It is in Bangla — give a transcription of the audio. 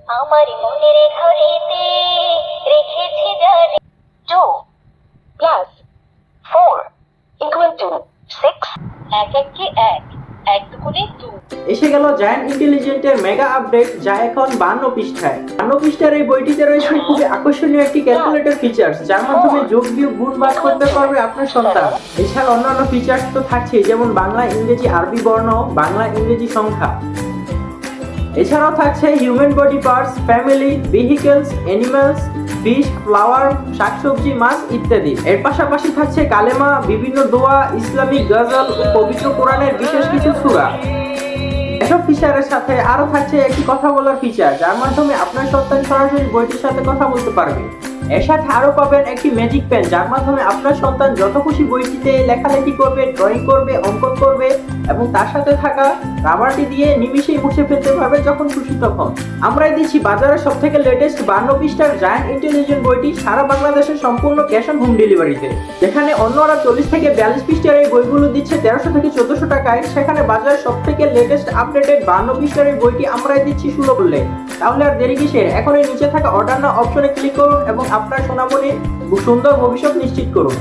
আমার মনের ঘরেতে রেখেছি জানি 2 প্লাস 4 ইকুয়াল টু 6 এক একে এক, এক দুগুণে 2। এসে গেল জায়ান্ট ইন্টেলিজেন্টের মেগা আপডেট, যা এখন 52 পৃষ্ঠায়। 52 পৃষ্ঠার এই বইটিতে রয়েছে খুবই আকর্ষণীয় একটি ক্যালকুলেটর ফিচার্স, যার মাধ্যমে যোগ বিয়োগ গুণ ভাগ করতে পারবে আপনার সন্তান। এছাড়া অন্যান্য ফিচার্স তো থাকছে, যেমন বাংলা, ইংরেজি, আরবি বর্ণ, বাংলা, ইংরেজি সংখ্যা। এছাড়াও থাকছে human body parts, family, vehicles, animals, fish, flower, শাকসবজি, মাছ ইত্যাদি। এর পাশাপাশি থাকছে কালেমা, বিভিন্ন দোয়া, ইসলামিক গজল ও পবিত্র কোরআনের বিশেষ কিছু সূরা। এসব ফিচারের সাথে আরো থাকছে একটি কথা বলার ফিচার, যার মাধ্যমে আপনার সন্তান সরাসরি বইটির সাথে কথা বলতে পারবে। এর সাথে আরো পাবেন একটি ম্যাজিক পেন, যার মাধ্যমে আপনার সন্তান যত খুশি বইটিতে লেখালেখি করবে, ড্রয়িং করবে, অঙ্কন করবে এবং তার সাথে থাকা রাবারটি দিয়ে নিমিশেই মুছে ফেলতে পারবে যখন খুশি তখন। আমরাই দিচ্ছি বাজারের সবথেকে লেটেস্ট 52 পৃষ্ঠার জায়ান্ট ইন্টেলিজেন্ট বইটি সারা বাংলাদেশের সম্পূর্ণ ক্যাশ অন হোম ডেলিভারিতে। যেখানে অন্যরা 40 থেকে 42 পৃষ্ঠার এই বইগুলো দিচ্ছে 1300 থেকে 1400 টাকায়, সেখানে বাজারের সবথেকে লেটেস্ট আপডেটেড 52 পৃষ্ঠার এই বইটি আমরাই দিচ্ছি সুলভ মূল্যে। তাহলে আর দেরি কিসের? এখনই নিচে থাকা অর্ডার নাও অপশনে ক্লিক করুন এবং আপনার সোনামণির সুন্দর ভবিষ্যৎ নিশ্চিত করুন।